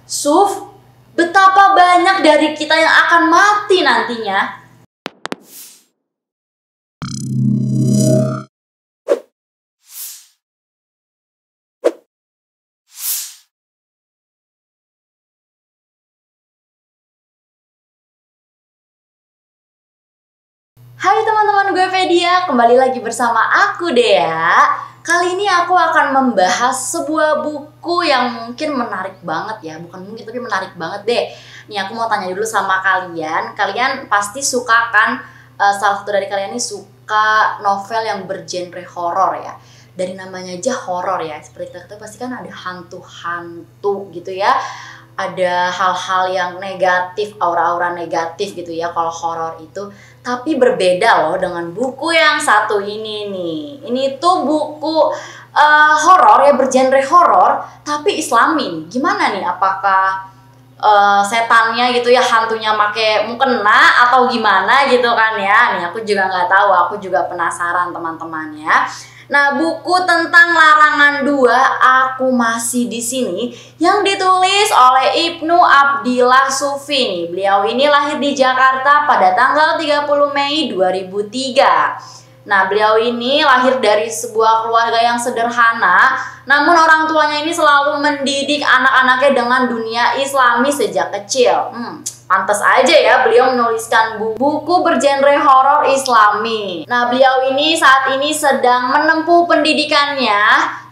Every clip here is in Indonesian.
Suf, betapa banyak dari kita yang akan mati nantinya. Hai teman-teman, gue Fedia, kembali lagi bersama aku Dea. Kali ini aku akan membahas sebuah buku yang mungkin menarik banget ya. Bukan mungkin, tapi menarik banget deh. Nih aku mau tanya dulu sama kalian. Kalian pasti suka kan, salah satu dari kalian ini suka novel yang bergenre horor ya. Dari namanya aja horor ya. Seperti kita ketahui pasti kan ada hantu-hantu gitu ya. Ada hal-hal yang negatif, aura-aura negatif gitu ya kalau horor itu. Tapi berbeda loh dengan buku yang satu ini nih. Ini tuh buku horor ya, bergenre horor tapi Islami. Gimana nih, apakah setannya gitu ya, hantunya make mukena atau gimana gitu kan ya. Nih aku juga nggak tahu, aku juga penasaran teman-teman ya. Nah, buku tentang Larangan 2 Aku Masih di Sini yang ditulis oleh Ibnu Abdillah Sufi. Beliau ini lahir di Jakarta pada tanggal 30 Mei 2003. Nah, beliau ini lahir dari sebuah keluarga yang sederhana, namun orang tuanya ini selalu mendidik anak-anaknya dengan dunia Islami sejak kecil. Pantas aja ya beliau menuliskan buku bergenre horor Islami. Nah, beliau ini saat ini sedang menempuh pendidikannya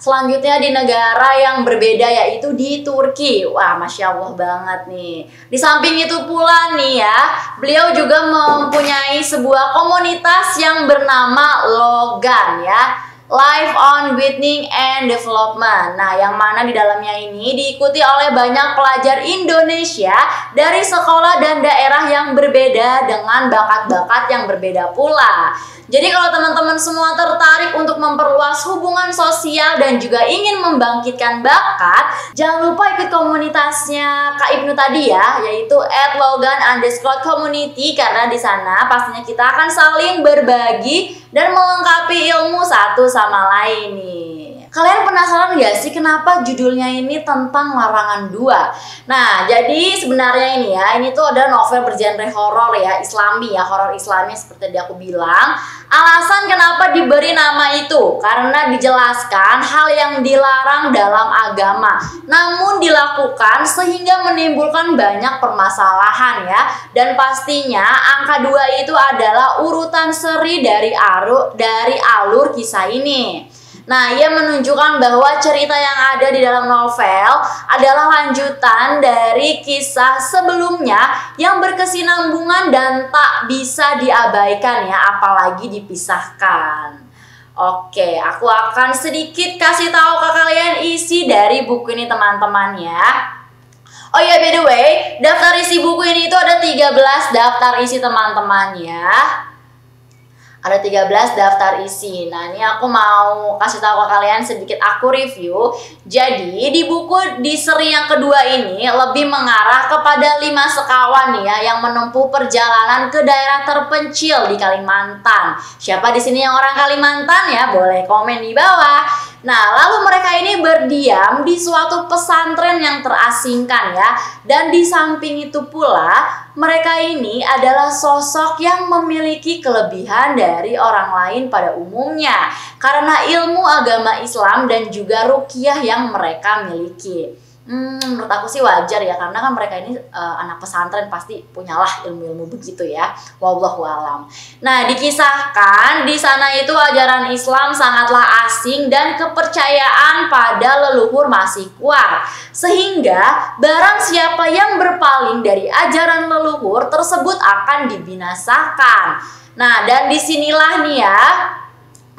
selanjutnya di negara yang berbeda, yaitu di Turki. Wah, Masya Allah banget nih. Di samping itu pula nih ya, beliau juga mempunyai sebuah komunitas yang bernama Logan ya, Life on Witnessing and Development. Nah, yang mana di dalamnya ini diikuti oleh banyak pelajar Indonesia dari sekolah dan daerah yang berbeda dengan bakat-bakat yang berbeda pula. Jadi kalau teman-teman semua tertarik untuk memperluas hubungan sosial dan juga ingin membangkitkan bakat, jangan lupa ikut komunitasnya Kak Ibnu tadi ya, yaitu @logan_community, karena di sana pastinya kita akan saling berbagi dan melengkapi ilmu satu sama lain nih. Kalian penasaran gak sih kenapa judulnya ini tentang Larangan 2? Nah, jadi sebenarnya ini ya, ini tuh ada novel bergenre horor ya, Islami ya, horor Islami seperti tadi aku bilang. Alasan kenapa diberi nama itu karena dijelaskan hal yang dilarang dalam agama, namun dilakukan sehingga menimbulkan banyak permasalahan ya. Dan pastinya angka 2 itu adalah urutan seri dari alur kisah ini. Nah, ia menunjukkan bahwa cerita yang ada di dalam novel adalah lanjutan dari kisah sebelumnya yang berkesinambungan dan tak bisa diabaikan ya, apalagi dipisahkan. Oke, aku akan sedikit kasih tahu ke kalian isi dari buku ini teman-teman ya. Oh ya, by the way, daftar isi buku ini itu ada 13 daftar isi teman-teman ya. Ada 13 daftar isi. Nah, ini aku mau kasih tahu ke kalian sedikit, aku review. Jadi, di buku di seri yang kedua ini lebih mengarah kepada 5 sekawan ya yang menempuh perjalanan ke daerah terpencil di Kalimantan. Siapa di sini yang orang Kalimantan ya? Boleh komen di bawah. Nah, lalu mereka ini berdiam di suatu pesantren yang terasingkan ya. Dan di samping itu pula, mereka ini adalah sosok yang memiliki kelebihan dari orang lain pada umumnya karena ilmu agama Islam dan juga ruqyah yang mereka miliki. Menurut aku sih wajar ya, karena kan mereka ini anak pesantren, pasti punyalah ilmu-ilmu begitu ya. Wallahu alam. Nah, dikisahkan di sana itu ajaran Islam sangatlah asing dan kepercayaan pada leluhur masih kuat. Sehingga barang siapa yang berpaling dari ajaran leluhur tersebut akan dibinasakan. Nah, dan disinilah nih ya,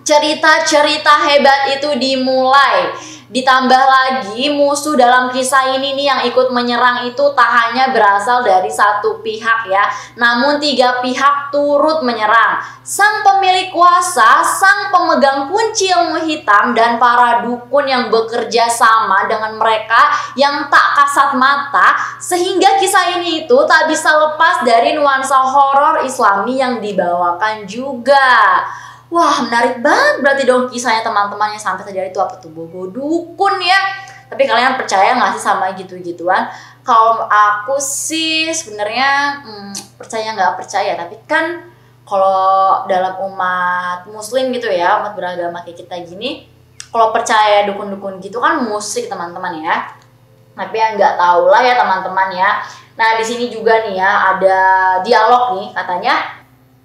cerita-cerita hebat itu dimulai. Ditambah lagi musuh dalam kisah ini nih yang ikut menyerang itu tak hanya berasal dari satu pihak ya, namun 3 pihak turut menyerang. Sang pemilik kuasa, sang pemegang kunci ilmu hitam, dan para dukun yang bekerja sama dengan mereka yang tak kasat mata, sehingga kisah ini itu tak bisa lepas dari nuansa horor Islami yang dibawakan juga. Wah, menarik banget berarti dong kisahnya teman-temannya. Sampai tadi itu apa tuh, bobo dukun ya. Tapi kalian percaya nggak sih sama gitu-gituan? Kalau aku sih sebenarnya percaya nggak percaya, tapi kan kalau dalam umat muslim gitu ya, umat beragama kayak kita gini, kalau percaya dukun-dukun gitu kan musik teman-teman ya. Tapi ya nggak tahu lah ya teman-teman ya. Nah di sini juga nih ya ada dialog nih, katanya,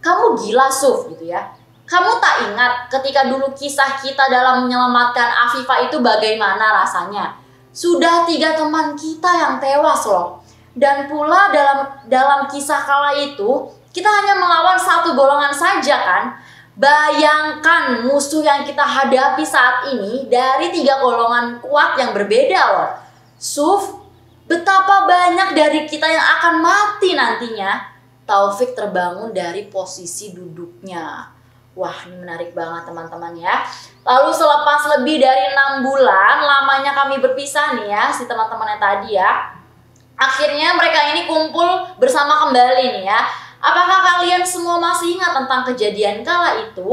kamu gila Suf gitu ya. Kamu tak ingat ketika dulu kisah kita dalam menyelamatkan Afifah itu bagaimana rasanya? Sudah 3 teman kita yang tewas loh. Dan pula dalam kisah kala itu kita hanya melawan 1 golongan saja kan. Bayangkan musuh yang kita hadapi saat ini dari 3 golongan kuat yang berbeda loh. Suf, betapa banyak dari kita yang akan mati nantinya. Taufik terbangun dari posisi duduknya. Wah, ini menarik banget teman-teman ya. Lalu selepas lebih dari 6 bulan lamanya kami berpisah nih ya, si teman-temannya tadi ya. Akhirnya mereka ini kumpul bersama kembali nih ya. Apakah kalian semua masih ingat tentang kejadian kala itu?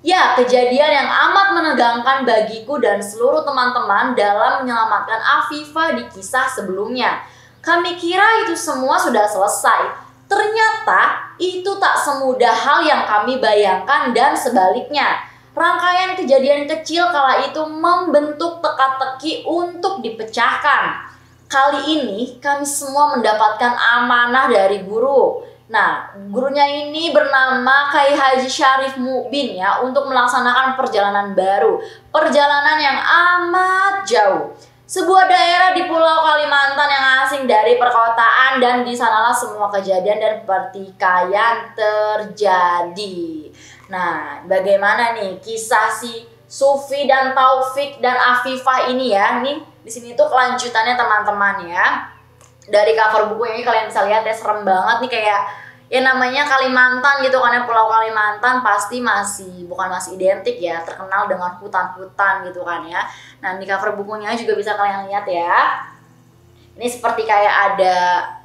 Ya, kejadian yang amat menegangkan bagiku dan seluruh teman-teman dalam menyelamatkan Afifah di kisah sebelumnya. Kami kira itu semua sudah selesai. Ternyata itu tak semudah hal yang kami bayangkan dan sebaliknya. Rangkaian kejadian kecil kala itu membentuk teka-teki untuk dipecahkan. Kali ini kami semua mendapatkan amanah dari guru. Nah, gurunya ini bernama Kyai Haji Syarif Mukbin ya, untuk melaksanakan perjalanan baru. Perjalanan yang amat jauh. Sebuah daerah di Pulau Kalimantan yang asing dari perkotaan, dan di sanalah semua kejadian dan pertikaian terjadi. Nah, bagaimana nih kisah si Sufi dan Taufik dan Afifah ini ya? Nih di sini tuh kelanjutannya teman-teman ya. Dari cover buku ini kalian bisa lihat ya, serem banget nih, kayak ya namanya Kalimantan gitu kan ya, Pulau Kalimantan pasti masih identik ya, terkenal dengan hutan-hutan gitu kan ya. Nah di cover bukunya juga bisa kalian lihat ya. Ini seperti kayak ada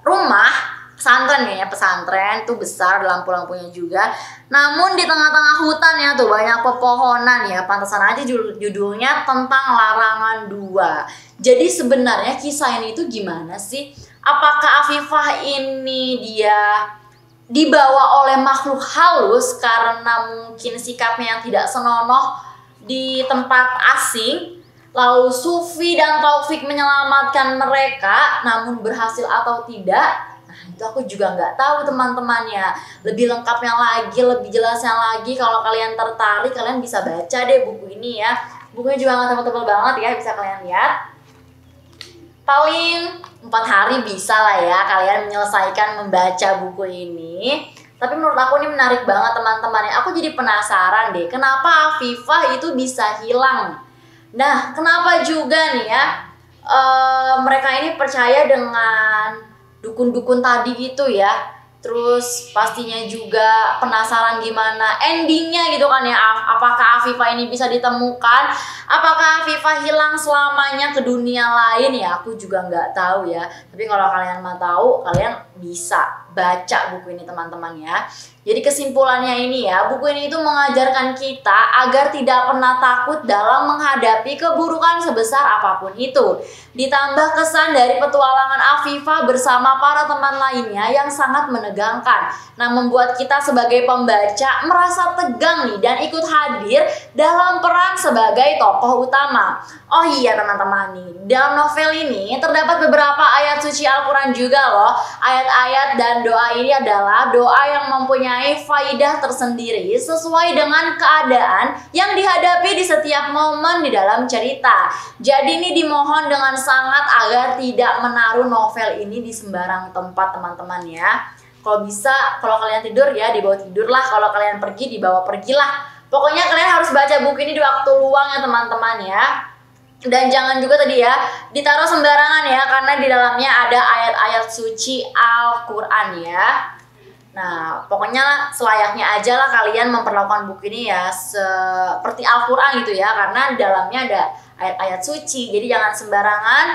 rumah pesantren ya, pesantren tuh besar, lampu-lampunya juga. Namun di tengah-tengah hutan ya tuh banyak pepohonan ya, pantesan aja judulnya tentang larangan 2. Jadi sebenarnya kisah ini tuh gimana sih? Apakah Afifah ini dia dibawa oleh makhluk halus karena mungkin sikapnya yang tidak senonoh di tempat asing, lalu Sufi dan Taufik menyelamatkan mereka, namun berhasil atau tidak? Nah itu aku juga nggak tahu teman-temannya. Lebih lengkapnya lagi, lebih jelasnya lagi, kalau kalian tertarik kalian bisa baca deh buku ini ya. Bukunya juga nggak tebal-tebal banget ya, bisa kalian lihat. Paling 4 hari bisa lah ya kalian menyelesaikan membaca buku ini. Tapi menurut aku ini menarik banget teman-teman ya. Aku jadi penasaran deh, kenapa Afifah itu bisa hilang. Nah, kenapa juga nih ya mereka ini percaya dengan dukun-dukun tadi itu ya. Terus pastinya juga penasaran gimana endingnya gitu kan ya. Apakah Afifah ini bisa ditemukan? Apakah Afifah hilang selamanya ke dunia lain ya? Aku juga nggak tahu ya. Tapi kalau kalian mau tahu, kalian bisa baca buku ini teman-teman ya. Jadi kesimpulannya ini ya, buku ini itu mengajarkan kita agar tidak pernah takut dalam menghadapi keburukan sebesar apapun itu. Ditambah kesan dari petualangan Afifah bersama para teman lainnya yang sangat menegangkan. Nah, membuat kita sebagai pembaca merasa tegang nih dan ikut hadir dalam peran sebagai tokoh utama. Oh iya teman-teman nih, dalam novel ini terdapat beberapa ayat suci Al-Quran juga loh. Ayat-ayat dan doa ini adalah doa yang mempunyai faidah tersendiri sesuai dengan keadaan yang dihadapi di setiap momen di dalam cerita. Jadi ini dimohon dengan sangat agar tidak menaruh novel ini di sembarang tempat teman-teman ya. Kalau bisa, kalau kalian tidur ya dibawa tidur lah, kalau kalian pergi dibawa pergilah. Pokoknya kalian harus baca buku ini di waktu luang ya teman-teman ya. Dan jangan juga tadi ya ditaruh sembarangan ya, karena di dalamnya ada ayat-ayat suci Al-Quran ya. Nah pokoknya selayaknya aja lah kalian memperlakukan buku ini ya seperti Al-Quran gitu ya, karena di dalamnya ada ayat-ayat suci. Jadi jangan sembarangan,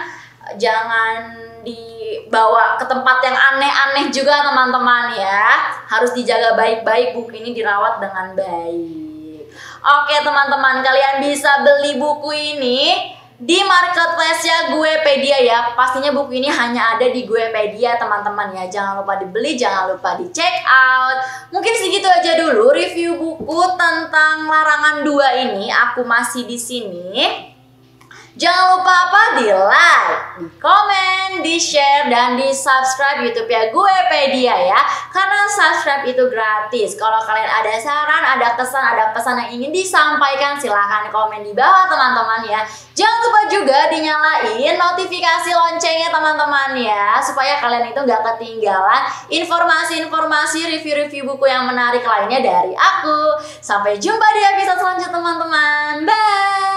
jangan dibawa ke tempat yang aneh-aneh juga teman-teman ya. Harus dijaga baik-baik, buku ini dirawat dengan baik. Oke teman-teman, kalian bisa beli buku ini di marketplace-nya Guepedia ya. Pastinya buku ini hanya ada di Guepedia teman-teman ya. Jangan lupa dibeli, jangan lupa di check out. Mungkin segitu aja dulu review buku tentang Larangan 2 ini. Aku masih di sini. Jangan lupa di like, di komen, di share, dan di subscribe YouTube ya Guepedia ya. Karena subscribe itu gratis. Kalau kalian ada saran, ada kesan, ada pesan yang ingin disampaikan, silahkan komen di bawah teman-teman ya. Jangan lupa juga dinyalain notifikasi loncengnya teman-teman ya, supaya kalian itu gak ketinggalan informasi-informasi review-review buku yang menarik lainnya dari aku. Sampai jumpa di episode selanjutnya teman-teman. Bye!